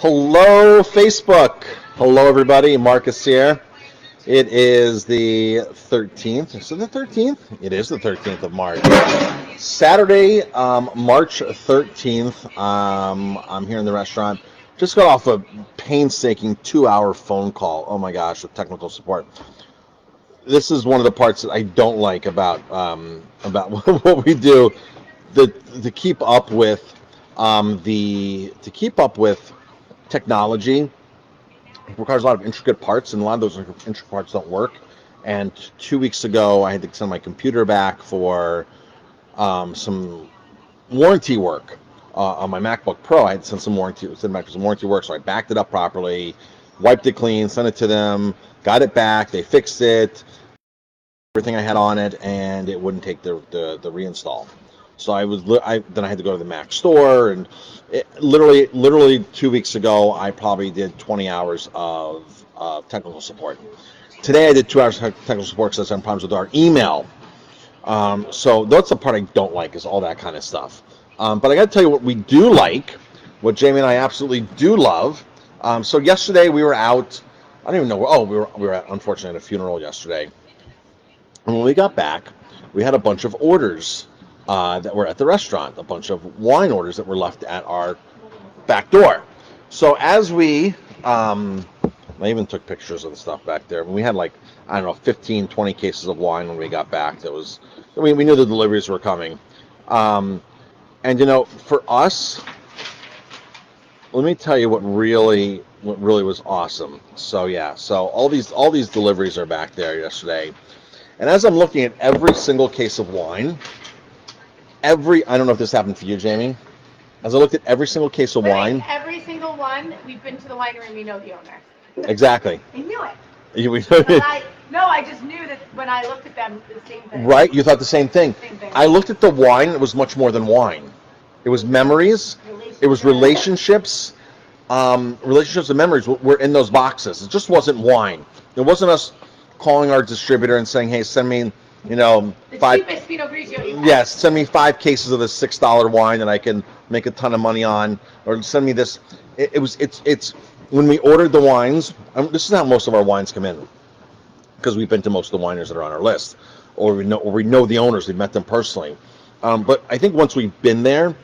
Hello, Facebook. Hello, everybody. Marcus here. It is the 13th. Is it the 13th? It is the 13th of March. Saturday, March 13th. I'm here in the restaurant. Just got off a painstaking 2-hour phone call. Oh my gosh, with technical support. This is one of the parts that I don't like about what we do. To keep up with technology requires a lot of intricate parts, and a lot of those intricate parts don't work. And 2 weeks ago, I had to send my computer back for some warranty work on my MacBook Pro. I had to send back for some warranty work, so I backed it up properly, wiped it clean, sent it to them, got it back. They fixed it, everything I had on it, and it wouldn't take the reinstall. So then I had to go to the Mac store, and literally 2 weeks ago, I probably did 20 hours of technical support. Today I did 2 hours of technical support because I had problems with our email. So that's the part I don't like, is all that kind of stuff. But I got to tell you what we do like, what Jamie and I absolutely do love. So yesterday we were out. I don't even know where. Oh, we were unfortunately at a funeral yesterday. And when we got back, we had a bunch of orders that were at the restaurant, a bunch of wine orders that were left at our back door. So as I even took pictures of the stuff back there. We had 15, 20 cases of wine when we got back. We knew the deliveries were coming. And for us, let me tell you what really was awesome. So all these deliveries are back there yesterday. And as I'm looking at every single case of wine, I don't know if this happened for you, Jamie. As I looked at every single case of wine. Every single one, we've been to the winery and we know the owner. Exactly. I knew it. I just knew that when I looked at them, the same thing. Right? You thought the same thing. I looked at the wine, it was much more than wine. It was memories. It was relationships. Relationships and memories were in those boxes. It just wasn't wine. It wasn't us calling our distributor and saying, hey, send me, the cheapest Pinot Grigio you have. Yes, send me 5 cases of this $6 wine that I can make a ton of money on, or send me this. It's when we ordered the wines. This is how most of our wines come in, because we've been to most of the wineries that are on our list, or we know the owners. We've met them personally. But I think once we've been there,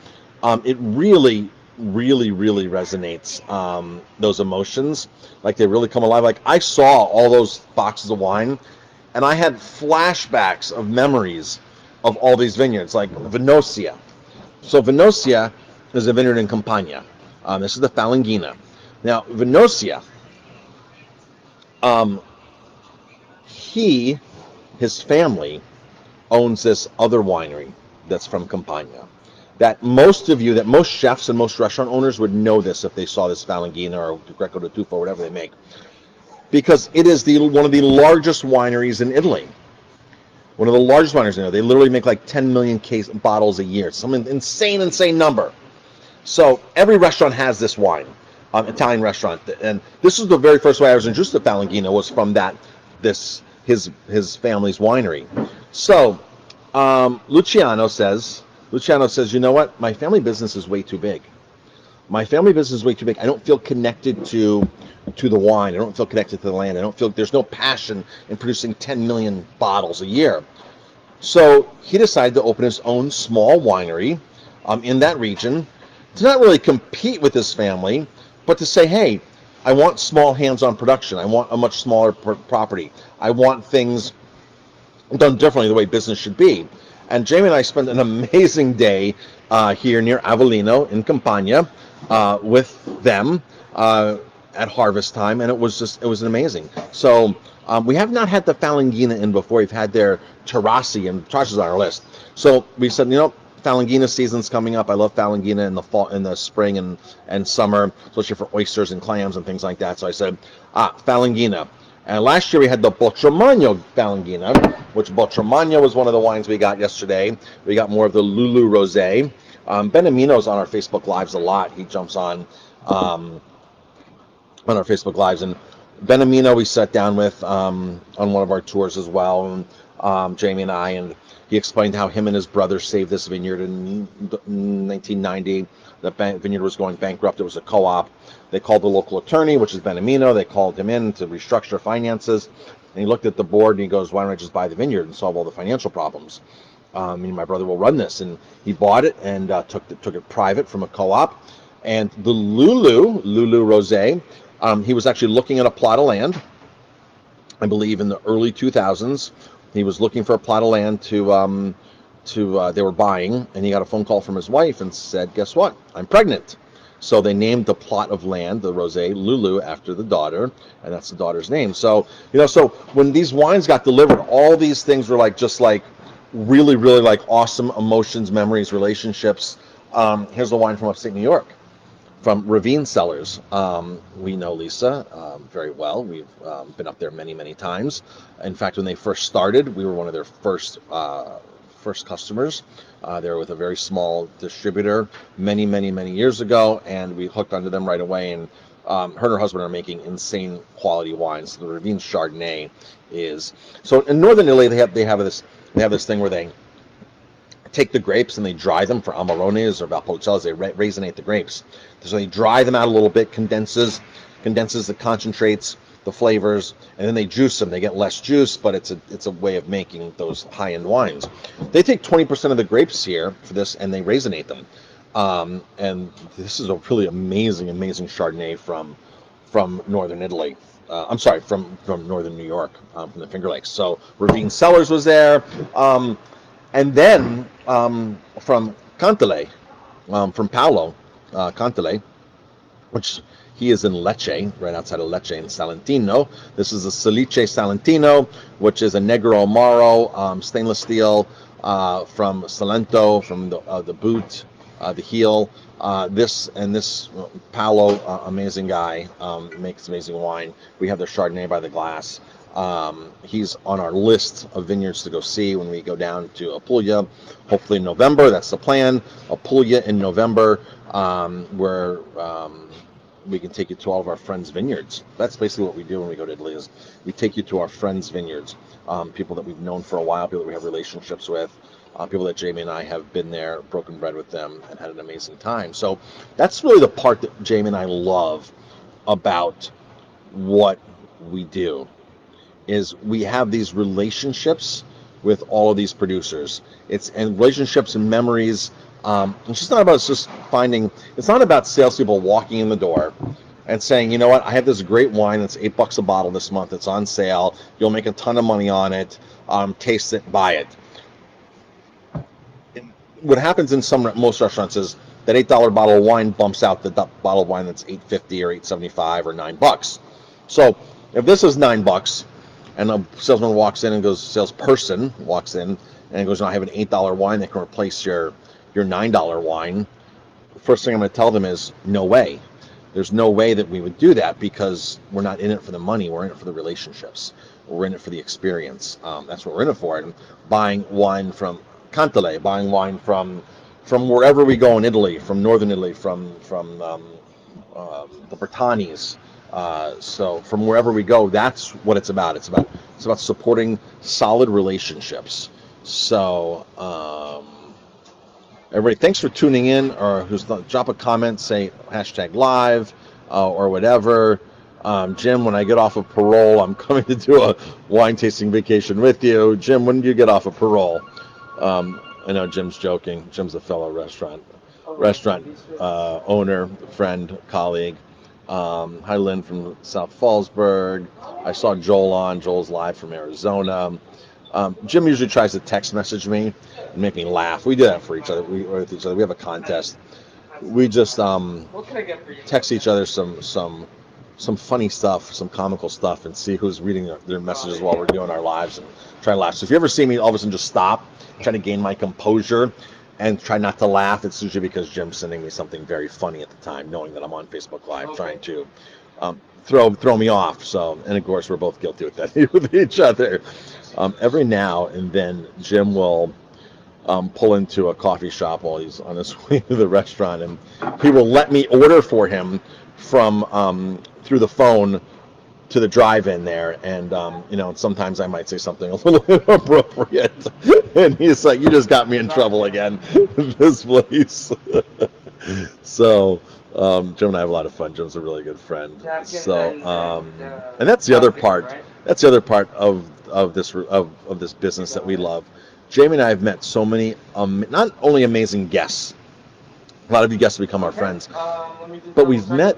it really resonates. Those emotions, they really come alive. I saw all those boxes of wine, and I had flashbacks of memories of all these vineyards, like Vinosia. So Vinosia is a vineyard in Campania. This is the Falanghina. Now Vinosia, his family owns this other winery that's from Campania. That most chefs and most restaurant owners would know this if they saw this Falanghina or Greco di Tufo, whatever they make, because it is one of the largest wineries in Italy. One of the largest wineries in Italy. They literally make 10 million bottles a year. Some insane number. So every restaurant has this wine, Italian restaurant, and this was the very first way I was introduced to Falanghina, was from his family's winery. So Luciano says, you know what? My family business is way too big. I don't feel connected to the wine. I don't feel connected to the land. I don't feel there's no passion in producing 10 million bottles a year. So he decided to open his own small winery in that region, to not really compete with his family, but to say, hey, I want small hands-on production. I want a much smaller property. I want things done differently, the way business should be. And Jamie and I spent an amazing day here near Avellino in Campania with them at harvest time, and it was amazing. So we have not had the Falanghina in before. We've had their Terrassi, and Terrassi's on our list. So we said, Falanghina season's coming up. I love Falanghina in the fall, in the spring and summer, especially for oysters and clams and things like that. So I said, Falanghina. And last year we had the Botremagno Falanghina, which Botremagno was one of the wines we got yesterday. We got more of the Lulu Rosé. Benamino's on our Facebook Lives a lot. He jumps on our Facebook Lives. And Benamino we sat down with on one of our tours as well, Jamie and I, and he explained how him and his brother saved this vineyard in 1990. The vineyard was going bankrupt. It was a co-op. They called the local attorney, which is Benamino. They called him in to restructure finances. And he looked at the board and he goes, why don't I just buy the vineyard and solve all the financial problems? My brother will run this. And he bought it and took it private from a co-op. And the Lulu Rosé, he was actually looking at a plot of land, I believe in the early 2000s. He was looking for a plot of land they were buying, and he got a phone call from his wife and said, guess what? I'm pregnant. So they named the plot of land, the Rosé, Lulu, after the daughter, and that's the daughter's name. So, so when these wines got delivered, all these things were just really, really awesome emotions, memories, relationships. Here's the wine from upstate New York, from Ravine Cellars. We know Lisa very well. We've been up there many, many times. In fact, when they first started, we were one of their first customers. They were with a very small distributor many, many, many years ago, and we hooked onto them right away. And her and her husband are making insane quality wines. The Ravine Chardonnay is so in northern Italy. They have this thing where they take the grapes and they dry them for Amarones or Valpolicella. They raisinate the grapes, so they dry them out a little bit, condenses the concentrates, the flavors, and then they juice them. They get less juice, but it's a way of making those high-end wines. They take 20% of the grapes here for this, and they raisinate them. And this is a really amazing Chardonnay from northern Italy. I'm sorry, from northern New York, from the Finger Lakes. So Ravine Cellars was there, and then from Cantale, from Paolo Cantale, which he is in Lecce, right outside of Lecce in Salentino. This is a Salice Salentino, which is a Negro Amaro stainless steel from Salento, from the boot, the heel. This Paolo, amazing guy, makes amazing wine. We have the Chardonnay by the glass. He's on our list of vineyards to go see when we go down to Apulia, hopefully in November. That's the plan. Apulia in November, where we can take you to all of our friends' vineyards. That's basically what we do when we go to Italy, is we take you to our friends' vineyards, people that we've known for a while, people that we have relationships with, people that Jamie and I have been there, broken bread with them, and had an amazing time. So that's really the part that Jamie and I love about what we do, is we have these relationships with all of these producers. And relationships and memories. It's just not about it's not about salespeople walking in the door and saying, you know what, I have this great wine that's $8 a bottle this month. It's on sale. You'll make a ton of money on it. Taste it, buy it. What happens in most restaurants is that $8 bottle of wine bumps out the bottle of wine that's $8.50 or $8.75 or $9. So if this is $9, and a salesman walks in and goes, salesperson walks in and goes, no, I have an $8 wine that can replace your $9 wine. The first thing I'm going to tell them is, no way. There's no way that we would do that, because we're not in it for the money. We're in it for the relationships. We're in it for the experience. That's what we're in it for. And buying wine from Cantale, buying wine from wherever we go in Italy, from northern Italy, from the Britannies. So from wherever we go, that's what it's about. It's about supporting solid relationships. So everybody, thanks for tuning in, or drop a comment, say #live or whatever. Jim, when I get off of parole, I'm coming to do a wine tasting vacation with you. Jim, when do you get off of parole? I know Jim's joking. Jim's a fellow restaurant owner, friend, colleague. Hi, Lynn from South Fallsburg. I saw Joel on. Joel's live from Arizona. Jim usually tries to text message me and make me laugh. We do that for each other. We have a contest. We just text each other some funny stuff, some comical stuff, and see who's reading their messages while we're doing our lives, and try to laugh. So if you ever see me all of a sudden just stop, try to gain my composure, and try not to laugh, it's usually because Jim's sending me something very funny at the time, knowing that I'm on Facebook Live, trying to throw me off. So, and of course, we're both guilty with that with each other. Every now and then, Jim will pull into a coffee shop while he's on his way to the restaurant, and he will let me order for him from through the phone to the drive-in there, and sometimes I might say something a little inappropriate, and he's like, "You just got me in trouble again, this place." So Jim and I have a lot of fun. Jim's a really good friend. So, and that's the other part. That's the other part of this business that we love. Jamie and I have met so many, not only amazing guests. A lot of you guests have become our friends, but we've met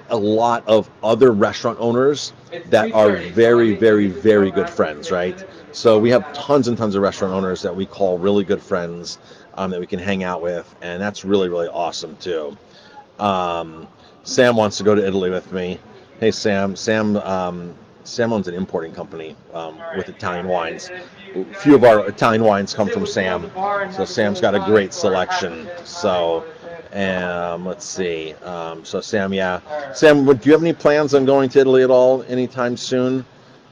a lot of other restaurant owners that are very, very, very good friends, right? So we have tons and tons of restaurant owners that we call really good friends, that we can hang out with, and that's really, really awesome too. Um, Sam wants to go to Italy with me. Hey, Sam. Sam owns an importing company with Italian wines. A few of our Italian wines come from Sam, so Sam's got a great selection. So, let's see. So Sam, yeah, Sam, do you have any plans on going to Italy at all anytime soon?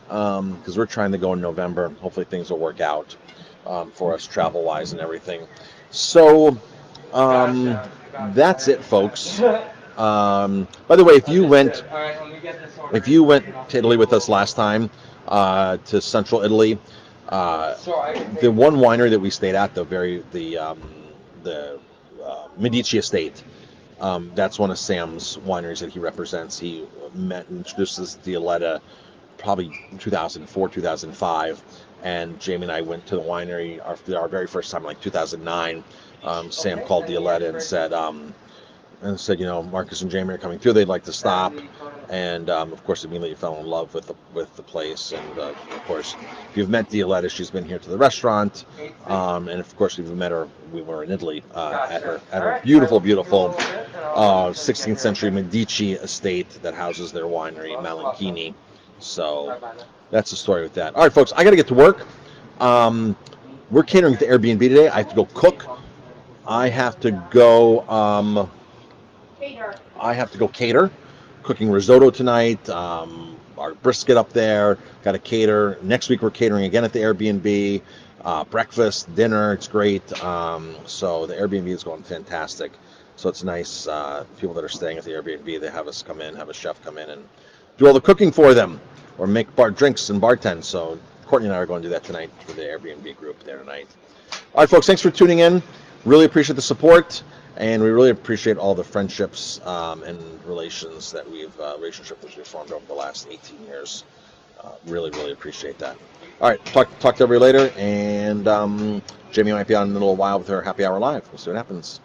Because we're trying to go in November. Hopefully things will work out for us travel-wise and everything. So, that's it, folks. By the way, if you went to Italy with us last time, to Central Italy, the one winery that we stayed at, the Medici Estate, that's one of Sam's wineries that he represents. He met and introduced us to Dialetta probably 2004, 2005, and Jamie and I went to the winery our very first time, like 2009. Sam called Dialetta and said, Marcus and Jamie are coming through. They'd like to stop, and of course, immediately fell in love with the place. And of course, if you've met Dialetta, she's been here to the restaurant, and of course, if you've met her, we were in Italy at her beautiful, beautiful 16th century Medici estate that houses their winery, Malanchini. So that's the story with that. All right, folks, I got to get to work. We're catering at the Airbnb today. I have to go cook. I have to go. I have to go cater. Cooking risotto tonight. Our brisket up there. Got to cater. Next week we're catering again at the Airbnb. Breakfast, dinner. It's great. So the Airbnb is going fantastic. So it's nice. People that are staying at the Airbnb, they have us come in, have a chef come in and do all the cooking for them, or make drinks and bartend. So Courtney and I are going to do that tonight for the Airbnb group there tonight. All right, folks, thanks for tuning in. Really appreciate the support, and we really appreciate all the friendships and relationships that we've formed over the last 18 years. Really, really appreciate that. All right, talk to everybody later, and Jamie might be on in a little while with her Happy Hour Live. We'll see what happens.